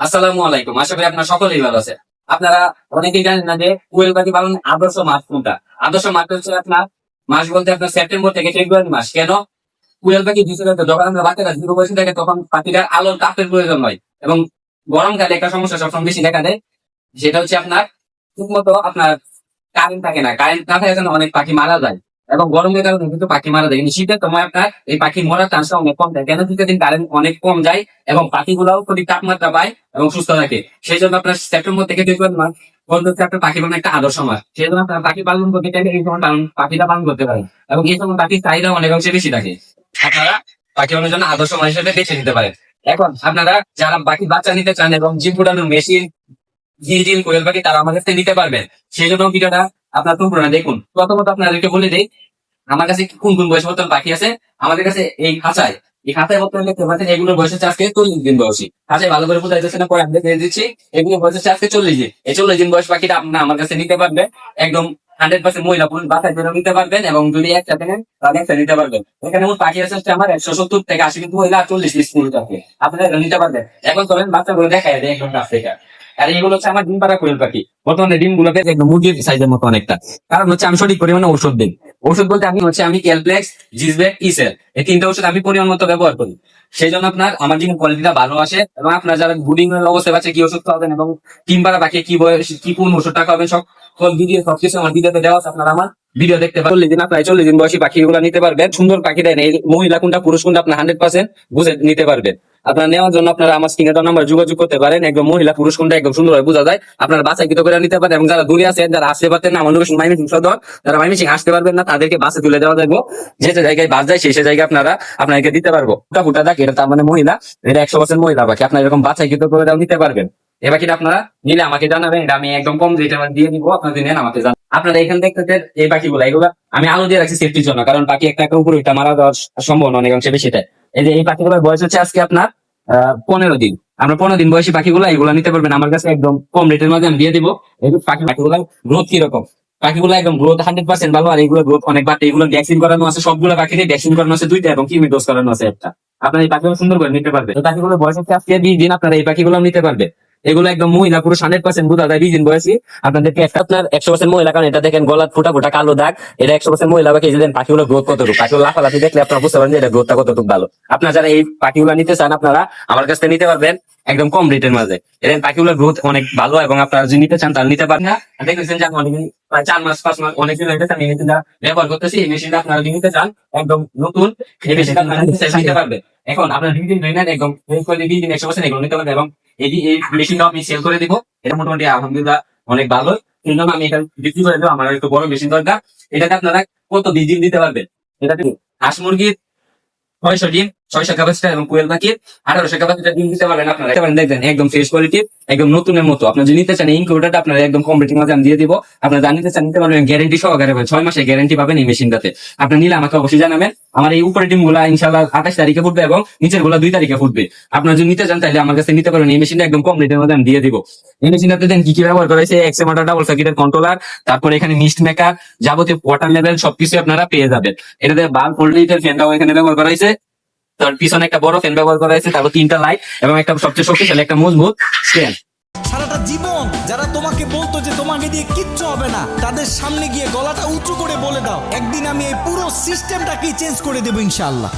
আসসালামু আলাইকুম, আশা করি আপনারা সকলেই ভালো আছেন। আপনারা অনেকেই জানেন না যে কোয়েল পাখি পালন আদর্শ মাস কোনটা। আদর্শ মাস হচ্ছে আপনার মাস বলতে আপনার সেপ্টেম্বর থেকে ফেব্রুয়ারি মাস। কেন? কোয়েল পাখি বিশেষত যখন আমরা বাচ্চারা জিরো বয়সে থাকে তখন পাখিটার আলোর তাপের প্রয়োজন হয় এবং গরমকালে একটা সমস্যা সবসময় বেশি দেখা দেয়, সেটা হচ্ছে আপনার ঠিক মতো আপনার কারেন্ট থাকে না। কারেন্ট না থাকার কারণে অনেক পাখি মারা যায় এবং গরমের কারণে কিন্তু পাখি মারা যায়। কিন্তু শীতের সময় আপনার এই পাখি মরার চান্সটা অনেক কম থাকে। কেন? শীতের দিন কারেন্ট অনেক কম যায় এবং পাখিগুলাও সঠিক তাপমাত্রা পায় এবং সুস্থ থাকে। সেই জন্য আপনার সেপ্টেম্বর থেকে ফেব্রুয়ারি মাস পর্যন্ত হচ্ছে আপনার পাখি পালন একটা আদর্শ মাস। সেই জন্য আপনার পাখি পালন করতে চাইলে এই সময় পাখিটা পালন করতে পারেন এবং এই সময় পাখির চাহিদা অনেক অংশে বেশি থাকে। আপনারা পাখি পালনের জন্য আদর্শ মাস হিসেবে বেছে নিতে পারেন। এখন আপনারা যারা পাখি বাচ্চা নিতে চান এবং জিম ফুটানোর মেশিন, জিল কোয়েল পাখি, তারা আমার কাছ থেকে নিতে পারবেন। সেই জন্য ভিডিওটা আপনার সম্পূর্ণ দেখুন। প্রথমত আপনাদেরকে বলে দিই আমার কাছে কোন কোন বয়স বর্তমান পাখি আছে। আমাদের কাছে এই খাঁচায় বর্তমানে দেখতে পাচ্ছেন এগুলোর বয়স হচ্ছে আজকে 40 দিন বয়সী। খাঁচায় ভালো করে বোঝা যাচ্ছে না, পরে আমি দেখে দিচ্ছি। এগুলোর বয়স হচ্ছে আজকে 40 দিন। এই 40 দিন বয়স পাখিটা আপনার আমার কাছে নিতে পারবেন একদম 100% মহিলা পুরুষ বাসায় জন্য নিতে পারবেন এবং যদি একসাথে নেন তাহলে একসাথে নিতে পারবেন। এখানে মোট পাখি আছে হচ্ছে আমার 170 থেকে 80 কিন্তু মহিলা আর 40 পুরুষ আছে। আপনারা এটা নিতে পারবেন। এখন চলেন বাচ্চাগুলো দেখায় দেয় একদম কাছ থেকে। আর এইগুলো হচ্ছে আমার ডিম পাড়া কোয়েল পাখি। বর্তমানে ডিম গুলোকে একদম মুরগির সাইজের মতো অনেকটা। কারণ হচ্ছে আমি সঠিক পরিমাণে ঔষধ দিই। ওষুধ বলতে আমি ক্যালপ্লেক্স, জিসবেক, ইসেল এই তিনটা ওষুধ আমি পরিমাণ মতো ব্যবহার করি। সেই জন্য আপনার আমার ডিম কোয়ালিটিটা ভালো আসে এবং আপনার যারা ব্রুডিং এর অবস্থায় বাচ্চা কি ওষুধ খাওয়াবেন এবং ডিম পাড়া পাখি কি বয়স কি কোন ওষুধটা খাওয়াবেন সব ভিডিও সবকিছু আমার ভিডিওতে দেওয়া আছে। আপনারা আমার ভিডিও দেখতে পারেন। 40 দিন আপনার 40 দিন বয়সী পাখিগুলো নিতে পারবেন। সুন্দর পাখিটা এই মহিলা কোনটা পুরুষ কোনটা আপনার 100% বুঝে নিতে পারবেন। আপনারা নেওয়ার জন্য আপনারা আমার স্ক্রিনে দেওয়া নাম্বার যোগাযোগ করতে পারেন। একদম মহিলা পুরুষ কোনটা একদম সুন্দরভাবে বোঝা যায়। আপনারা বাছাইকৃত করে নিতে পারেন এবং যারা দূরে আছেন, যারা আসতে পারতেন না, আমার লোকেশন মাইমিসিং সদর, যারা মাইমিসিং আসতে পারবেন না তাদেরকে বাসে তুলে দেওয়া যাবে। যে জায়গায় বাস যায় সেই জায়গায় আপনাদেরকে দিতে পারবো। ফুটা দেখ, এটা তার মানে মহিলা, এটা 100% মহিলা পাখি। আপনারা এরকম বাছাইকৃত করে দেওয়া নিতে পারবেন। এ পাখিটা আপনারা নিলে আমাকে জানাবেন, এটা আমি একদম কম রেটে দিয়ে দিব। আপনারা নেন আমাকে জানান। আপনারা এখান থেকে এই পাখিগুলো এগুলা আমি আলো দিয়ে রাখছি সেফটির জন্য, কারণ পাখি একটা উপরে এটা মারা যাওয়ার সম্ভাবনা অনেক অংশে বেশি। এই যে এই পাখিগুলোর বয়স হচ্ছে আজকে আপনার 15 দিন। আমরা 15 দিন বয়সী পাখিগুলো এগুলো নিতে পারবেন আমার কাছে একদম কম রেটের মধ্যে আমি দিয়ে দিব। এই পাখিগুলো গ্রোথ কিরকম, পাখিগুলো একদম গ্রোথ 100% ভালো। আর এগুলো গ্রোথ অনেক বাড়তে, এগুলো ভ্যাকসিন করানো আছে, সবগুলো পাখিতে ভ্যাকসিন করানো আছে 2টা এবং কিমি ডোজ করানো আছে একটা। আপনার এই পাখিগুলো সুন্দর করে নিতে পারবেন। পাখিগুলো বয়স হচ্ছে আজকে 20 দিন। আপনারা এই পাখিগুলো নিতে পারবেন। এগুলো একদম মহিলা পুরুষ 100% বোঝা যায় 20 দিন বয়সী। আপনাদেরকে একটা আপনার 100% মহিলা, কারণ এটা দেখেন গলার ফুটা ফুটা কালো দাগ, এটা 100% মহিলা পাখি। এই যে পাখিগুলো গ্রোথ কতটুকু, পাখিগুলো লাফালাফি দেখলে আপনারা বুঝতে পারেন যে এটা গ্রোথটা কতটুকু ভালো। আপনারা যারা এই পাখিগুলো নিতে চান আপনারা আমার কাছ থেকে নিতে পারবেন একদম কম রেটের মাঝে। এর পাখিগুলোর গ্রোথ অনেক ভালো এবং আপনারা যদি নিতে চান তাহলে নিতে পারেন। না দেখেছেন যে অনেক প্রায় 4 মাস 5 মাস অনেক দিন হয়েছে আমি মেশিনটা ব্যবহার করতেছি। এই মেশিনটা আপনারা যদি নিতে চান একদম নতুন, এই মেশিনটা আপনারা নিতে পারবেন। এখন আপনারা 2 দিন নেন একদম 20 দিন 100% এগুলো নিতে পারবেন এবং এই মেশিনটা আমি সেল করে দিব। এটা মোটামুটি আলহামদুলিল্লাহ অনেক ভালো। এই জন্য আমি এটা বিক্রি করে দেবো। আমার একটু বড় মেশিন দরকার। এটাতে আপনারা কত 20 দিন দিতে পারবেন। এটাতে হাঁস মুরগির 600 ডিম, 600 ক্যাপাসিটি এবং কোয়েল পাখির 1800 ক্যাপাসিটি ডিম দিতে পারবেন। আপনারা দেখবেন একদম ফ্রেশ কোয়ালিটি, একদম নতুনের মতো। আপনার যদি নিতে চান এই ইনকিউবেটরটা আপনারা একদম কম রেটের মধ্যে আমি দিয়ে দিব। আপনারা যা নিতে চান নিতে পারবেন, গ্যারান্টি সহকারে পাবেন। 6 মাসের গ্যারান্টি পাবেন এই মেশিনটাতে। আপনি নিলে আমাকে অবশ্যই জানাবেন। আমার এই উপরের ডিম গুলা ইনশাআল্লাহ 28 তারিখে ফুটবে এবং নিচের গুলা 2 তারিখে ফুটবে। আপনারা যদি নিতে চান তাহলে আমার কাছে নিতে পারেন। এই মেশিনটা একদম কম রেটের মধ্যে আমি দিয়ে দিব। এই মেশিনটাতে দেন কি কি ব্যবহার করা হয়েছে, এক্সএমআর ডাবল সার্কিটের কন্ট্রোলার, তারপরে এখানে মিস্ট মেকার, যাবতীয় ওয়াটার লেভেল সবকিছু আপনারা পেয়ে যাবেন। এটাতে বাল্ব ভোল্টেজের ফ্যানটাও এখানে ব্যবহার করা হয়েছে। তার পিছনে একটা বড় ফ্যান ব্যবহার করা হয়েছে, তারপর 3টা লাইট এবং একটা সবচেয়ে শক্তিশালী একটা মজবুত স্ট্যান্ড। সারাটা জীবন যারা তোমাকে বলতো যে তোমাকে দিয়ে কিচ্ছু হবে না, তাদের সামনে গিয়ে গলাটা উঁচু করে বলে দাও, একদিন আমি এই পুরো সিস্টেমটাকেই চেঞ্জ করে দেবো ইনশাআল্লাহ।